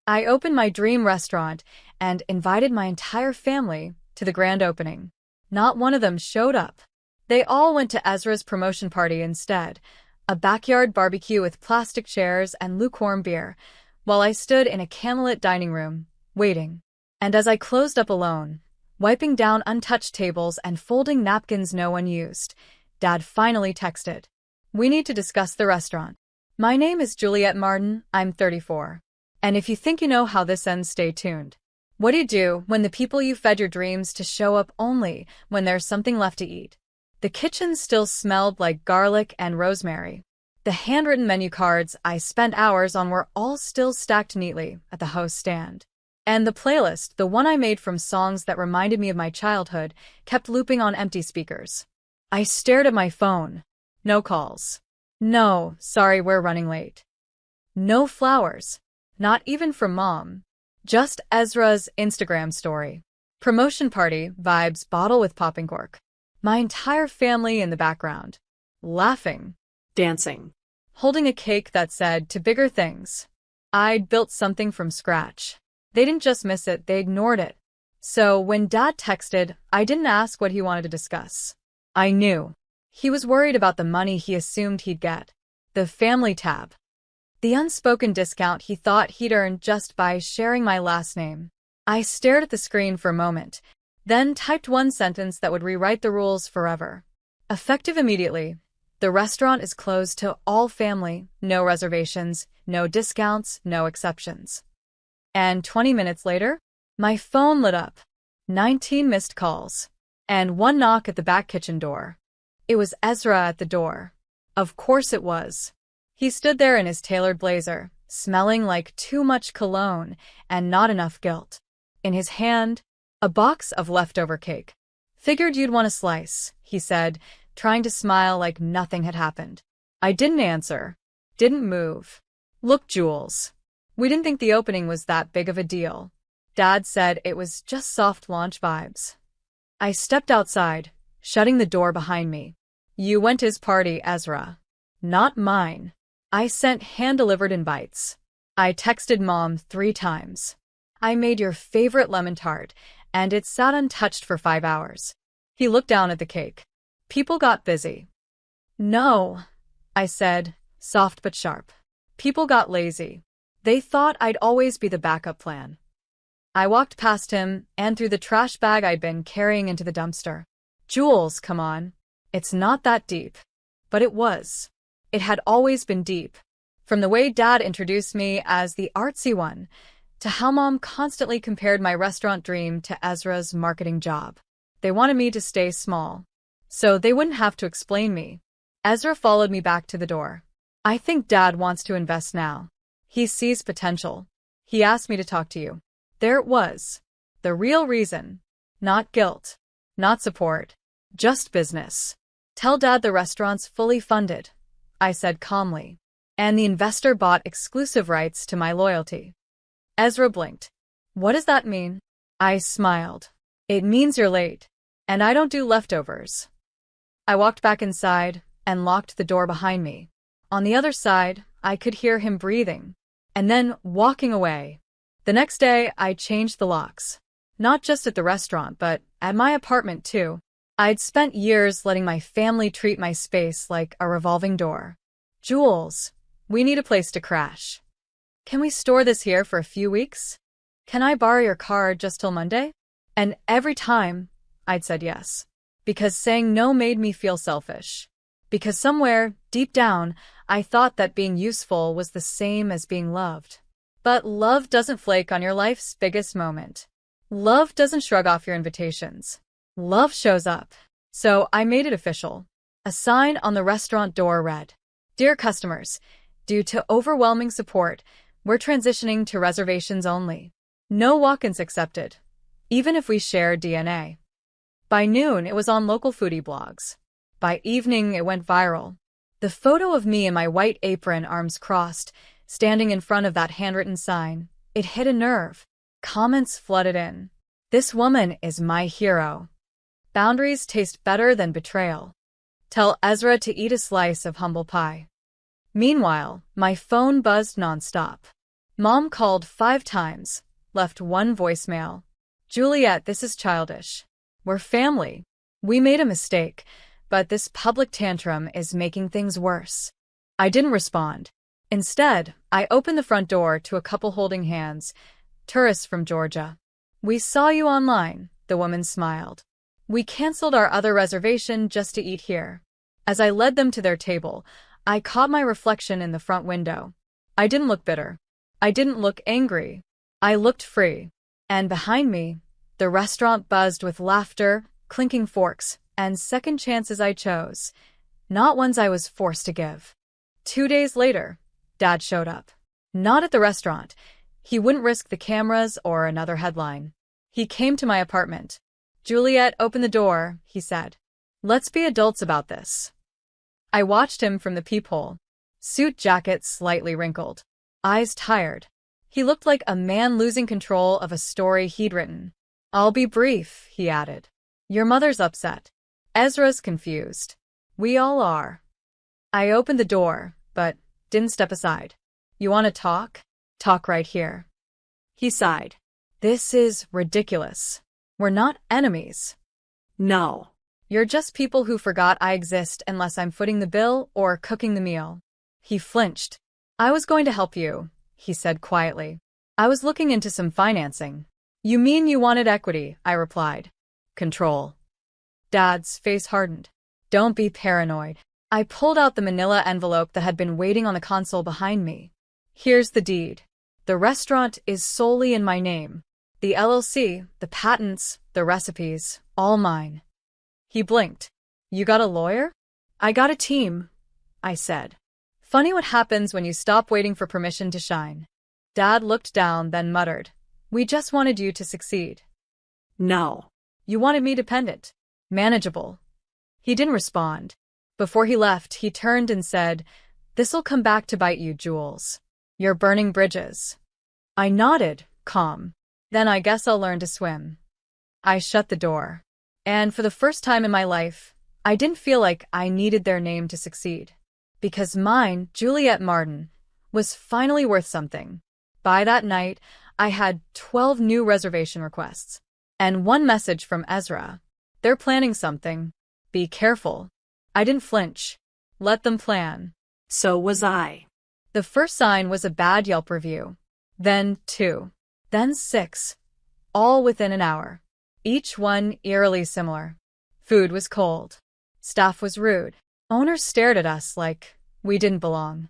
I opened my dream restaurant and invited my entire family to the grand opening. Not one of them showed up. They all went to Ezra's promotion party instead, a backyard barbecue with plastic chairs and lukewarm beer, while I stood in a candlelit dining room, waiting. And as I closed up alone, wiping down untouched tables and folding napkins no one used, Dad finally texted. "We need to discuss the restaurant. My name is Juliet Martin, I'm 34. And if you think you know how this ends, stay tuned. What do you do when the people you fed your dreams to show up only when there's something left to eat?" The kitchen still smelled like garlic and rosemary. The handwritten menu cards I spent hours on were all still stacked neatly at the host's stand. And the playlist, the one I made from songs that reminded me of my childhood, kept looping on empty speakers. I stared at my phone. No calls. No, sorry, we're running late. No flowers. Not even from Mom. Just Ezra's Instagram story. Promotion party vibes bottle with popping cork. My entire family in the background. Laughing. Dancing. Holding a cake that said, "To bigger things." I'd built something from scratch. They didn't just miss it, they ignored it. So when Dad texted, I didn't ask what he wanted to discuss. I knew. He was worried about the money he assumed he'd get. The family tab. The unspoken discount he thought he'd earned just by sharing my last name. I stared at the screen for a moment, then typed one sentence that would rewrite the rules forever. Effective immediately. The restaurant is closed to all family, no reservations, no discounts, no exceptions. And 20 minutes later, my phone lit up. 19 missed calls. And one knock at the back kitchen door. It was Ezra at the door. Of course it was. He stood there in his tailored blazer, smelling like too much cologne and not enough guilt. In his hand, a box of leftover cake. "Figured you'd want a slice," he said, trying to smile like nothing had happened. I didn't answer. Didn't move. "Look, Jules. We didn't think the opening was that big of a deal. Dad said it was just soft launch vibes." I stepped outside, shutting the door behind me. "You went to his party, Ezra. Not mine." I sent hand-delivered invites. I texted Mom 3 times. "I made your favorite lemon tart, and it sat untouched for 5 hours." He looked down at the cake. "People got busy." "No," I said, soft but sharp. "People got lazy. They thought I'd always be the backup plan." I walked past him and threw the trash bag I'd been carrying into the dumpster. "Jules, come on. It's not that deep." But it was. It had always been deep. From the way Dad introduced me as the artsy one, to how Mom constantly compared my restaurant dream to Ezra's marketing job. They wanted me to stay small, so they wouldn't have to explain me. Ezra followed me back to the door. "I think Dad wants to invest now. He sees potential. He asked me to talk to you." There it was. The real reason. Not guilt. Not support. Just business. "Tell Dad the restaurant's fully funded," I said calmly. "And the investor bought exclusive rights to my loyalty." Ezra blinked. "What does that mean?" I smiled. "It means you're late. And I don't do leftovers." I walked back inside and locked the door behind me. On the other side, I could hear him breathing. And then walking away. The next day, I changed the locks. Not just at the restaurant, but at my apartment too. I'd spent years letting my family treat my space like a revolving door. "Jules, we need a place to crash. Can we store this here for a few weeks? Can I borrow your car just till Monday?" And every time, I'd said yes. Because saying no made me feel selfish. Because somewhere, deep down, I thought that being useful was the same as being loved. But love doesn't flake on your life's biggest moment. Love doesn't shrug off your invitations. Love shows up. So I made it official. A sign on the restaurant door read, "Dear customers, due to overwhelming support, we're transitioning to reservations only. No walk-ins accepted, even if we share DNA." By noon, it was on local foodie blogs. By evening, it went viral. The photo of me in my white apron, arms crossed, standing in front of that handwritten sign, it hit a nerve. Comments flooded in. "This woman is my hero. Boundaries taste better than betrayal. Tell Ezra to eat a slice of humble pie." Meanwhile, my phone buzzed nonstop. Mom called 5 times, left 1 voicemail. Juliet, this is childish. We're family. We made a mistake, but this public tantrum is making things worse. I didn't respond. Instead, I opened the front door to a couple holding hands, tourists from Georgia. We saw you online, the woman smiled. We canceled our other reservation just to eat here. As I led them to their table, I caught my reflection in the front window. I didn't look bitter. I didn't look angry. I looked free. And behind me, the restaurant buzzed with laughter, clinking forks, and second chances I chose, not ones I was forced to give. 2 days later, Dad showed up. Not at the restaurant. He wouldn't risk the cameras or another headline. He came to my apartment. Juliet, open the door, he said. Let's be adults about this. I watched him from the peephole. Suit jacket slightly wrinkled. Eyes tired. He looked like a man losing control of a story he'd written. I'll be brief, he added. Your mother's upset. Ezra's confused. We all are. I opened the door, but didn't step aside. You want to talk? Talk right here. He sighed. This is ridiculous. We're not enemies. No. You're just people who forgot I exist unless I'm footing the bill or cooking the meal. He flinched. I was going to help you, he said quietly. I was looking into some financing. You mean you wanted equity, I replied. Control. Dad's face hardened. Don't be paranoid. I pulled out the manila envelope that had been waiting on the console behind me. Here's the deed. The restaurant is solely in my name. The LLC, the patents, the recipes, all mine. He blinked. You got a lawyer? I got a team, I said. Funny what happens when you stop waiting for permission to shine. Dad looked down, then muttered. We just wanted you to succeed. No. You wanted me dependent. Manageable. He didn't respond. Before he left, he turned and said, This'll come back to bite you, Jules. You're burning bridges. I nodded, calm. Then I guess I'll learn to swim. I shut the door. And for the first time in my life, I didn't feel like I needed their name to succeed. Because mine, Juliet Martin, was finally worth something. By that night, I had 12 new reservation requests. And 1 message from Ezra. They're planning something. Be careful. I didn't flinch. Let them plan. So was I. The first sign was a bad Yelp review. Then 2. Then 6. All within an hour. Each one eerily similar. Food was cold. Staff was rude. Owners stared at us like we didn't belong.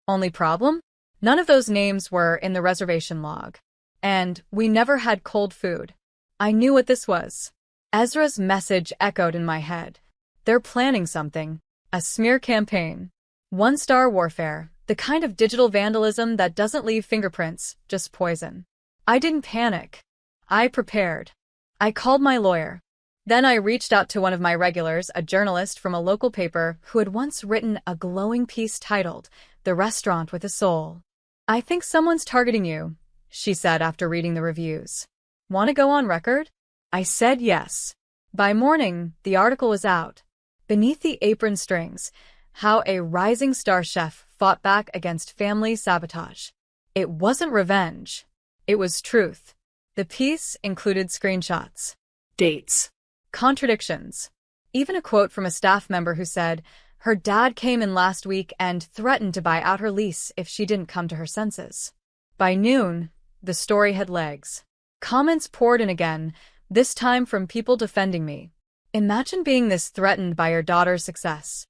Only problem? None of those names were in the reservation log. And we never had cold food. I knew what this was. Ezra's message echoed in my head. They're planning something. A smear campaign. 1-star warfare. The kind of digital vandalism that doesn't leave fingerprints, just poison. I didn't panic. I prepared. I called my lawyer. Then I reached out to one of my regulars, a journalist from a local paper who had once written a glowing piece titled, The Restaurant with a Soul. I think someone's targeting you, she said after reading the reviews. Want to go on record? I said yes. By morning, the article was out. Beneath the apron strings, how a rising star chef fought back against family sabotage. It wasn't revenge. It was truth. The piece included screenshots, dates, contradictions, even a quote from a staff member who said her dad came in last week and threatened to buy out her lease if she didn't come to her senses. By noon, the story had legs. Comments poured in again, this time from people defending me. Imagine being this threatened by your daughter's success.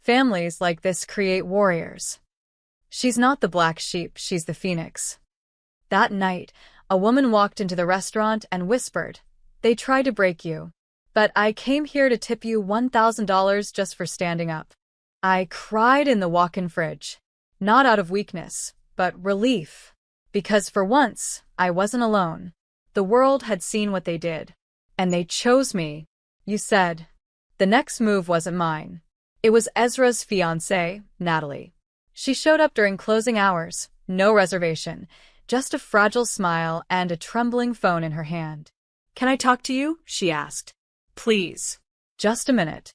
Families like this create warriors. She's not the black sheep, she's the phoenix. That night, a woman walked into the restaurant and whispered, They tried to break you. But I came here to tip you $1,000 just for standing up. I cried in the walk-in fridge. Not out of weakness, but relief. Because for once, I wasn't alone. The world had seen what they did. And they chose me. You said. The next move wasn't mine. It was Ezra's fiancée, Natalie. She showed up during closing hours, no reservation, just a fragile smile and a trembling phone in her hand. Can I talk to you? She asked. Please. Just a minute.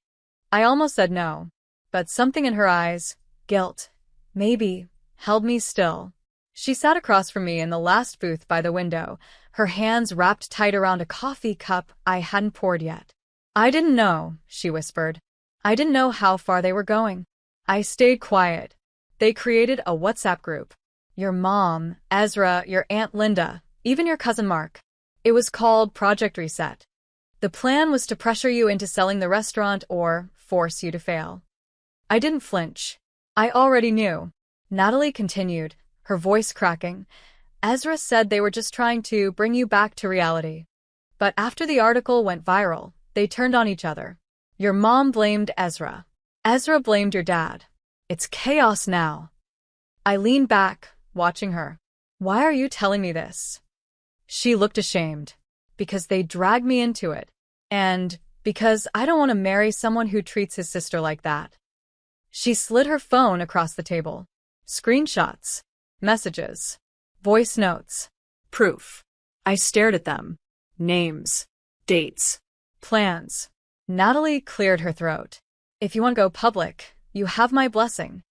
I almost said no, but something in her eyes, guilt, maybe, held me still. She sat across from me in the last booth by the window, her hands wrapped tight around a coffee cup I hadn't poured yet. "I didn't know," she whispered. "I didn't know how far they were going." I stayed quiet. "They created a WhatsApp group. Your mom, Ezra, your Aunt Linda, even your cousin Mark. It was called Project Reset. The plan was to pressure you into selling the restaurant or force you to fail." I didn't flinch. I already knew. Natalie continued, her voice cracking. "Ezra said they were just trying to bring you back to reality. But after the article went viral, they turned on each other. Your mom blamed Ezra. Ezra blamed your dad. It's chaos now." I leaned back, watching her. "Why are you telling me this?" She looked ashamed. "Because they dragged me into it. And because I don't want to marry someone who treats his sister like that." She slid her phone across the table. Screenshots. Messages. Voice notes. Proof. I stared at them. Names. Dates. Plans. Natalie cleared her throat. "If you want to go public, you have my blessing."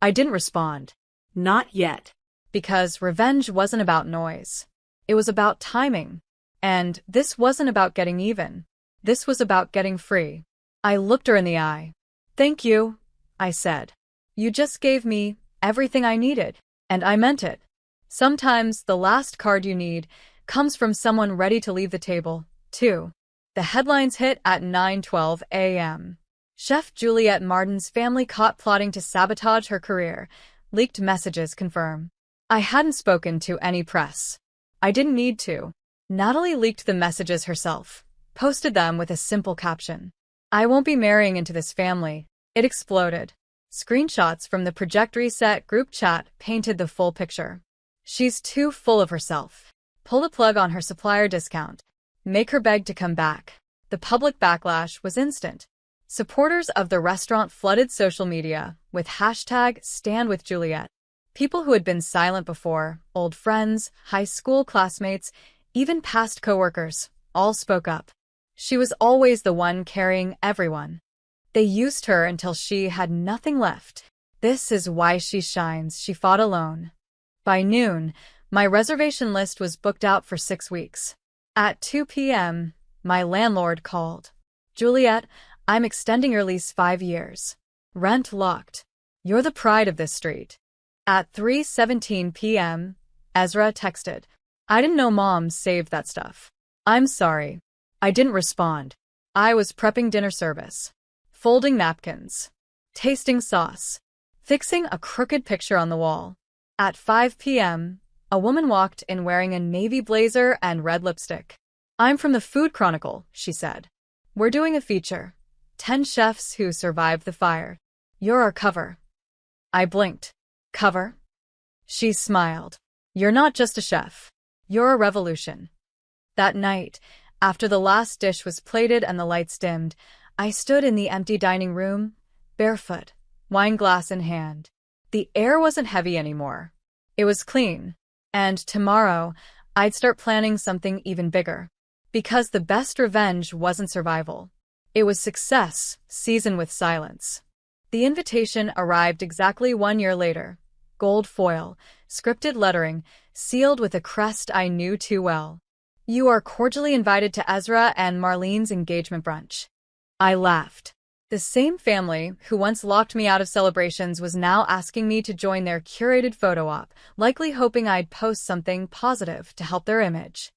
I didn't respond. Not yet. Because revenge wasn't about noise. It was about timing. And this wasn't about getting even. This was about getting free. I looked her in the eye. "Thank you," I said. "You just gave me everything I needed. And I meant it. Sometimes the last card you need comes from someone ready to leave the table, too." The headlines hit at 9:12 a.m. Chef Juliette Martin's family caught plotting to sabotage her career. Leaked messages confirm. I hadn't spoken to any press. I didn't need to. Natalie leaked the messages herself, posted them with a simple caption. "I won't be marrying into this family." It exploded. Screenshots from the Project Reset group chat painted the full picture. "She's too full of herself. Pull the plug on her supplier discount. Make her beg to come back." The public backlash was instant. Supporters of the restaurant flooded social media with hashtag #StandWithJuliette. People who had been silent before, old friends, high school classmates, even past coworkers, all spoke up. She was always the one carrying everyone. They used her until she had nothing left. "This is why she shines," she fought alone. By noon, my reservation list was booked out for 6 weeks. At 2 p.m., my landlord called. "Juliette, I'm extending your lease 5 years. Rent locked. You're the pride of this street." At 3:17 p.m., Ezra texted. "I didn't know Mom saved that stuff. I'm sorry." I didn't respond. I was prepping dinner service, folding napkins, tasting sauce, fixing a crooked picture on the wall. At 5 p.m., a woman walked in wearing a navy blazer and red lipstick. "I'm from the Food Chronicle," she said. "We're doing a feature. 10 chefs who survived the fire. You're our cover." I blinked. "Cover?" She smiled. "You're not just a chef. You're a revolution." That night, after the last dish was plated and the lights dimmed, I stood in the empty dining room, barefoot, wine glass in hand. The air wasn't heavy anymore. It was clean. And tomorrow, I'd start planning something even bigger. Because the best revenge wasn't survival. It was success, seasoned with silence. The invitation arrived exactly 1 year later. Gold foil, scripted lettering, sealed with a crest I knew too well. "You are cordially invited to Ezra and Marlene's engagement brunch." I laughed. The same family who once locked me out of celebrations was now asking me to join their curated photo op, likely hoping I'd post something positive to help their image.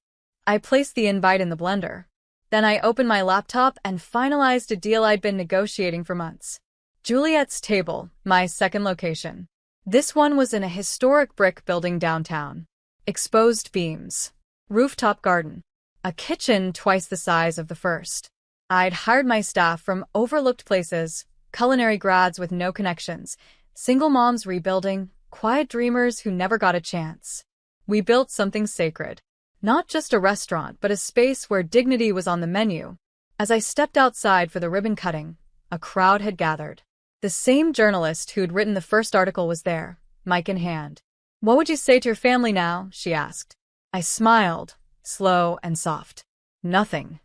I placed the invite in the blender. Then I opened my laptop and finalized a deal I'd been negotiating for months. Juliette's Table, my second location. This one was in a historic brick building downtown. Exposed beams. Rooftop garden. A kitchen twice the size of the first. I'd hired my staff from overlooked places, culinary grads with no connections, single moms rebuilding, quiet dreamers who never got a chance. We built something sacred. Not just a restaurant, but a space where dignity was on the menu. As I stepped outside for the ribbon cutting, a crowd had gathered. The same journalist who'd written the first article was there, mic in hand. "What would you say to your family now?" she asked. I smiled, slow and soft. "Nothing."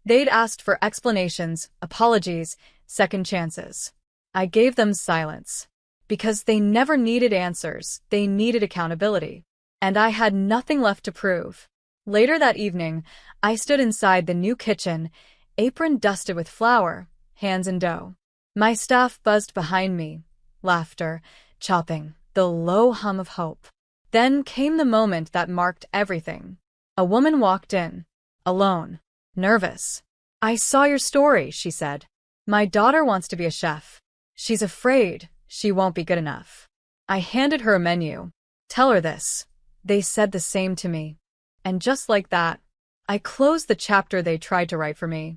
They'd asked for explanations, apologies, second chances. I gave them silence. because they never needed answers, they needed accountability. And I had nothing left to prove. Later that evening, I stood inside the new kitchen, apron dusted with flour, hands in dough. My staff buzzed behind me, laughter, chopping, the low hum of hope. Then came the moment that marked everything. A woman walked in, alone, nervous. "I saw your story," she said. "My daughter wants to be a chef. She's afraid she won't be good enough." I handed her a menu. "Tell her this." They said the same to me. And just like that, I closed the chapter they tried to write for me.